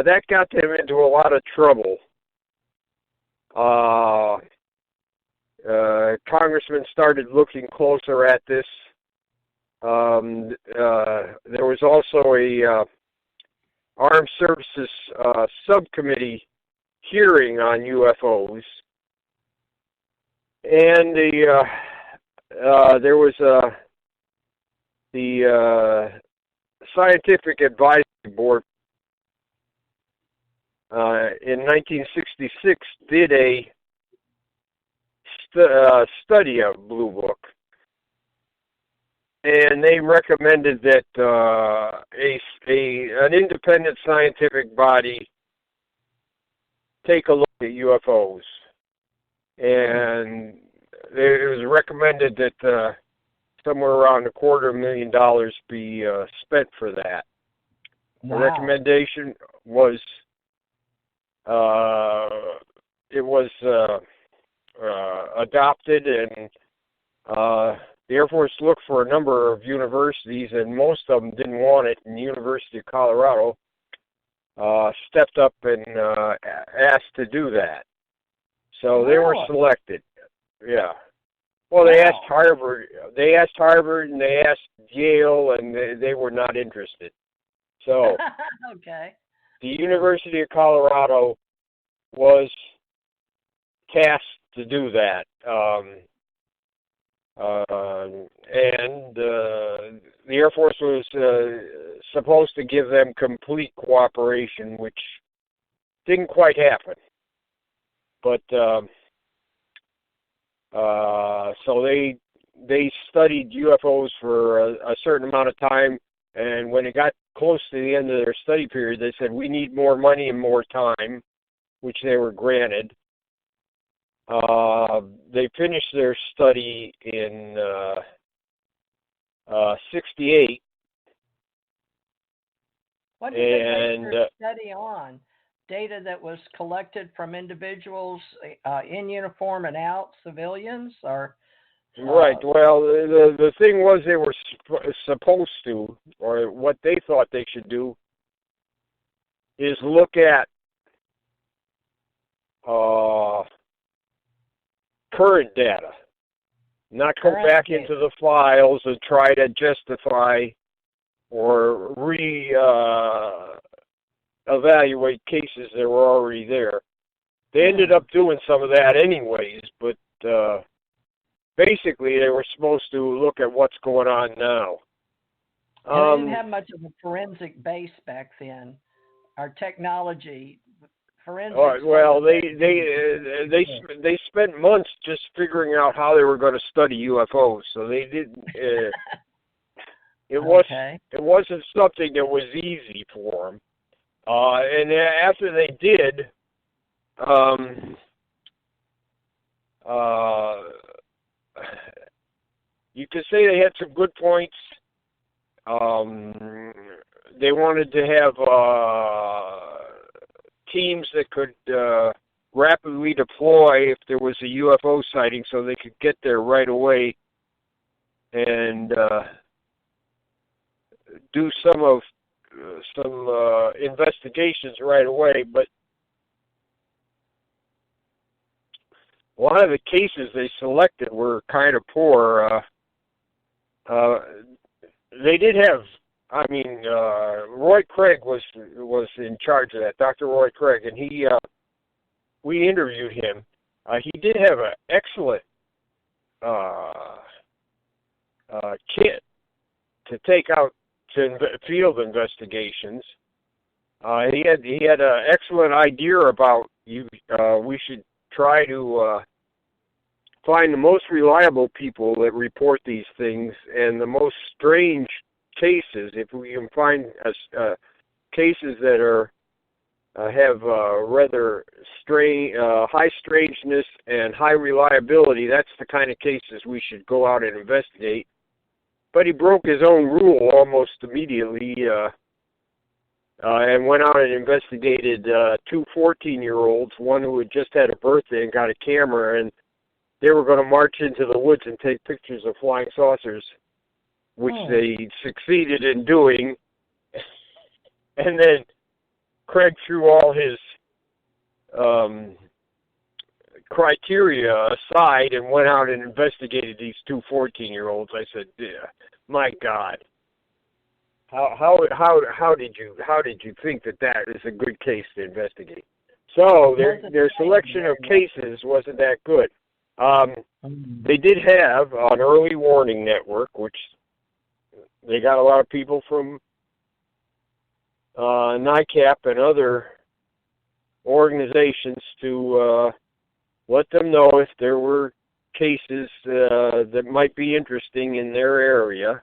that got them into a lot of trouble. Congressmen started looking closer at this. There was also a Armed Services subcommittee hearing on UFOs, and there was the Scientific Advisory Board in 1966 did a study of Blue Book, and they recommended that an independent scientific body take a look at UFOs, and it was recommended that somewhere around $250,000 be spent for that. Wow. The recommendation was adopted, and the Air Force looked for a number of universities, and most of them didn't want it, and the University of Colorado stepped up and asked to do that. So they were selected. Yeah. Well, they asked Harvard, and they asked Yale, and they were not interested. So okay. The University of Colorado was tasked to do that. And the Air Force was supposed to give them complete cooperation, which didn't quite happen. But so they studied UFOs for a certain amount of time, and when it got close to the end of their study period, they said, we need more money and more time, which they were granted. They finished their study in 68. What did they base their study on? Data that was collected from individuals in uniform and out, civilians, or? Right. Well, the thing was they were supposed to, or what they thought they should do, is look at current data, not go back into the files and try to justify or evaluate cases that were already there. They ended up doing some of that anyways, but basically they were supposed to look at what's going on now. They didn't have much of a forensic base back then. Our technology, forensic. Well, they spent months just figuring out how they were going to study UFOs. So they didn't. It wasn't something that was easy for them. And after they did, you could say they had some good points. They wanted to have teams that could rapidly deploy if there was a UFO sighting, so they could get there right away and do some investigations right away. But a lot of the cases they selected were kind of poor. They did have, Roy Craig was in charge of that, Dr. Roy Craig, and we interviewed him. He did have an excellent kit to take out to field investigations. He had an excellent idea about we should try to find the most reliable people that report these things and the most strange cases. If we can find cases that have rather high strangeness and high reliability, that's the kind of cases we should go out and investigate. But he broke his own rule almost immediately and went out and investigated two 14-year-olds, one who had just had a birthday and got a camera, and they were going to march into the woods and take pictures of flying saucers, which they succeeded in doing. And then Craig threw all his criteria aside and went out and investigated these two 14-year-olds. I said, yeah, my God, how did you think that is a good case to investigate? So their selection of cases wasn't that good. They did have an early warning network, which they got a lot of people from NICAP and other organizations to let them know if there were cases that might be interesting in their area.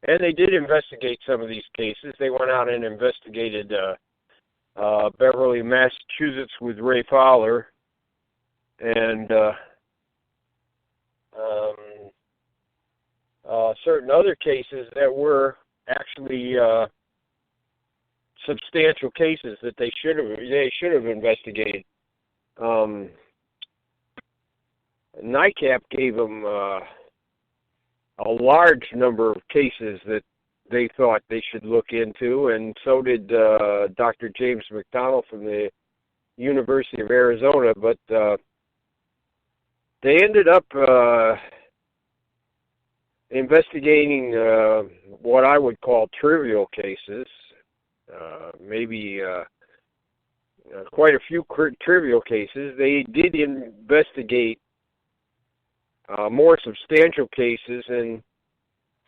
And they did investigate some of these cases. They went out and investigated Beverly, Massachusetts with Ray Fowler, and certain other cases that were actually substantial cases that they should have investigated. NICAP gave them a large number of cases that they thought they should look into, and so did Dr. James McDonald from the University of Arizona, but they ended up investigating what I would call trivial cases, maybe quite a few trivial cases. They did investigate more substantial cases, and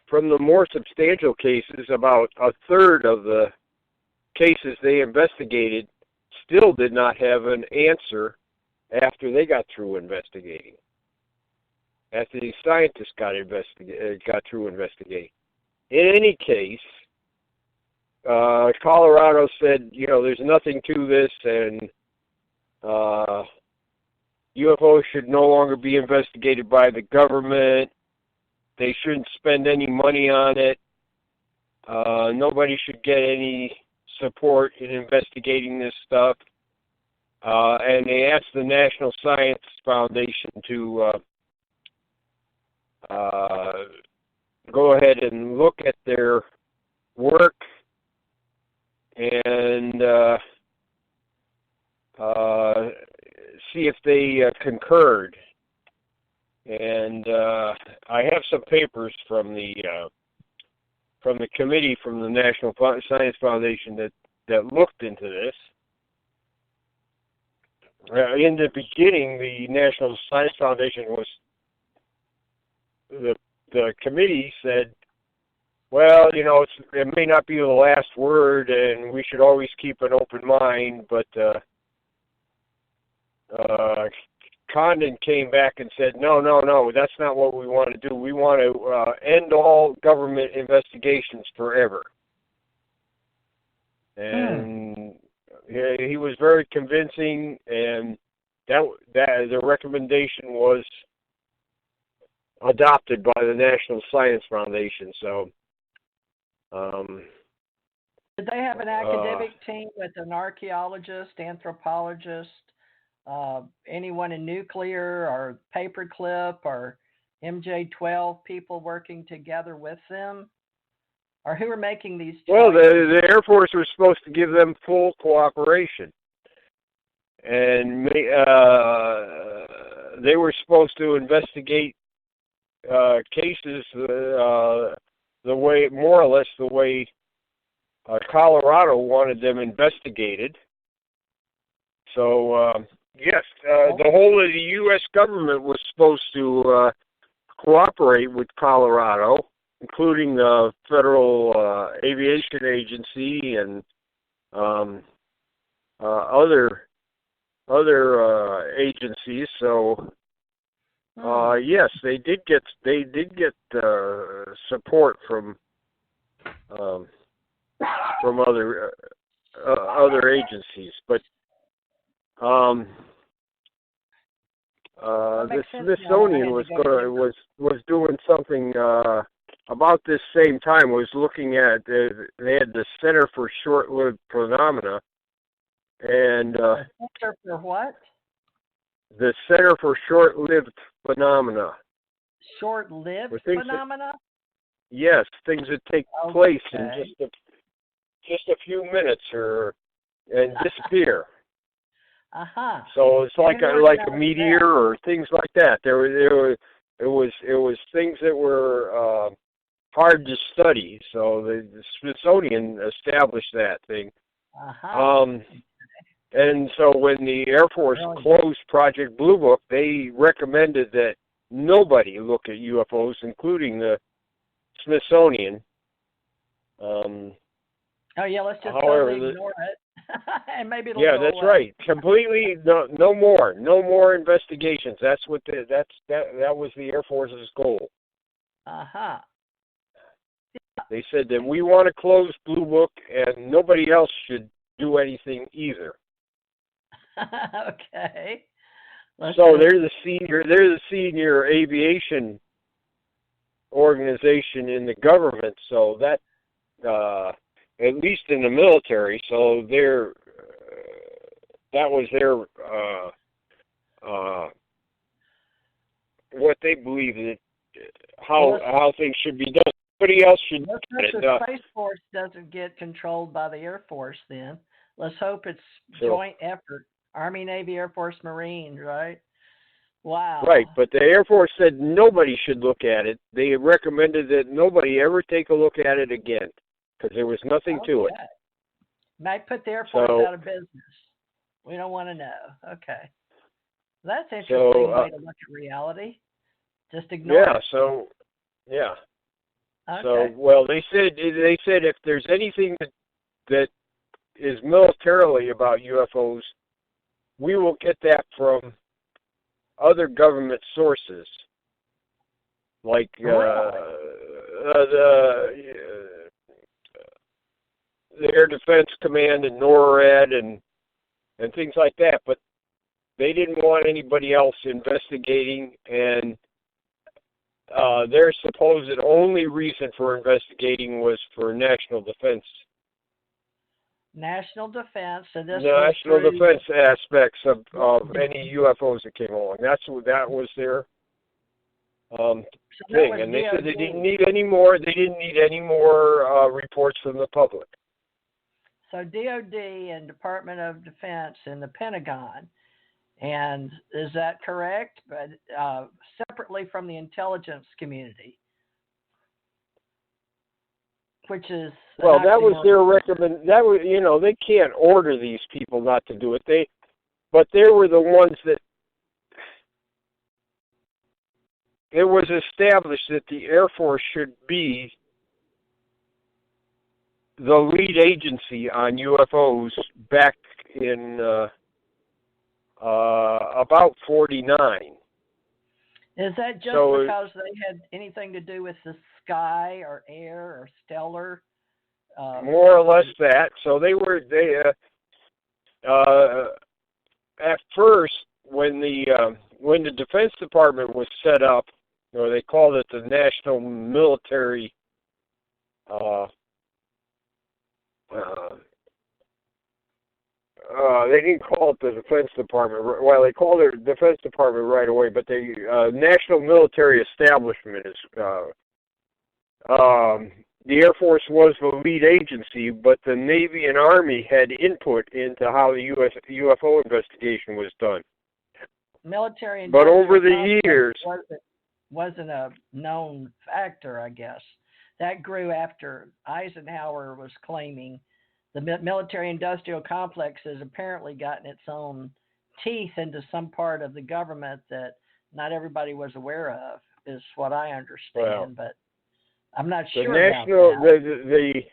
from the more substantial cases, about a third of the cases they investigated still did not have an answer after they got through investigating, after these scientists got through investigating. In any case, Colorado said, there's nothing to this, and UFOs should no longer be investigated by the government. They shouldn't spend any money on it. Nobody should get any support in investigating this stuff. And they asked the National Science Foundation to go ahead and look at their work and see if they concurred. And I have some papers from the committee from the National Science Foundation that looked into this. In the beginning, the National Science Foundation the committee said, well, it may not be the last word, and we should always keep an open mind, but Condon came back and said, no, that's not what we want to do. We want to end all government investigations forever. And he was very convincing, and that the recommendation was adopted by the National Science Foundation. So, did they have an academic team with an archaeologist, anthropologist, anyone in nuclear or paperclip or MJ-12 people working together with them? Or who are making these choices? Well, the Air Force was supposed to give them full cooperation. And they were supposed to investigate cases the way, more or less the way Colorado wanted them investigated. So, yes, the whole of the U.S. government was supposed to cooperate with Colorado, including the Federal Aviation Agency and other agencies. So, yes, they did get support from other agencies, but the Smithsonian was doing something about this same time. Was looking at they had the Center for Short-Lived Phenomena, and Center for what? The Center for Short-Lived Phenomena. Short-lived phenomena? Yes, things that take place in just a few minutes or and disappear. Uh-huh. So it's like a meteor or things like that. It was things that were hard to study. So the Smithsonian established that thing. Uh-huh. And so when the Air Force closed Project Blue Book, they recommended that nobody look at UFOs, including the Smithsonian. Oh yeah, let's just totally ignore it, and maybe it'll go that's away. right. Completely, no more investigations. That's what that was the Air Force's goal. Uh-huh. They said that we want to close Blue Book, and nobody else should do anything either. Okay. So they're the senior aviation organization in the government. So that, at least in the military, so that was their what they believe that how things should be done. Nobody else should. The Space Force doesn't get controlled by the Air Force. Then let's hope it's joint effort. Army, Navy, Air Force, Marines, right? Wow. Right, but the Air Force said nobody should look at it. They recommended that nobody ever take a look at it again because there was nothing to it. Might put the Air Force out of business. We don't want to know. Okay. That's an interesting way to look at reality. Just ignore it. Yeah. Okay. So, well, they said if there's anything that is militarily about UFOs, we will get that from other government sources, like the Air Defense Command and NORAD and things like that. But they didn't want anybody else investigating, and their supposed only reason for investigating was for national defense. National defense, and this national defense aspects of any UFOs that came along. That was their thing, and they said they didn't need any more. They didn't need any more reports from the public. So DOD and Department of Defense and the Pentagon, and is that correct? But separately from the intelligence community. Which is that was their recommend. That was they can't order these people not to do it. But they were the ones that it was established that the Air Force should be the lead agency on UFOs back in about 49. Is that just because they had anything to do with the sky or air or stellar? More or less that. So they at first when the Defense Department was set up, or they called it the National Military. They didn't call it the Defense Department. Well, they called it the Defense Department right away, but the National Military Establishment is the Air Force was the lead agency, but the Navy and Army had input into how the UFO investigation was done. Military, but over the years, wasn't a known factor, I guess. That grew after Eisenhower was claiming the military-industrial complex has apparently gotten its own teeth into some part of the government that not everybody was aware of, is what I understand. But I'm not sure about that.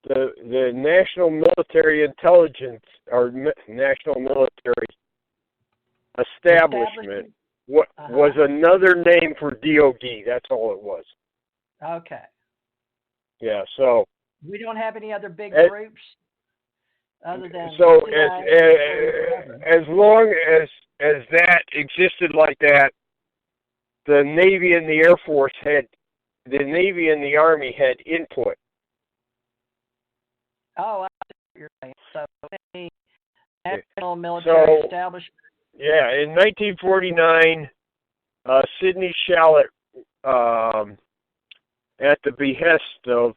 The National Military Intelligence or National Military Establishment was another name for DOD. That's all it was. Okay. Yeah, so we don't have any other big groups other than as long as that existed like that, the Navy and the Air Force the Navy and the Army had input. Oh, I see what you're saying. So the National Military Establishment. Yeah, in 1949, Sidney Shallot, at the behest of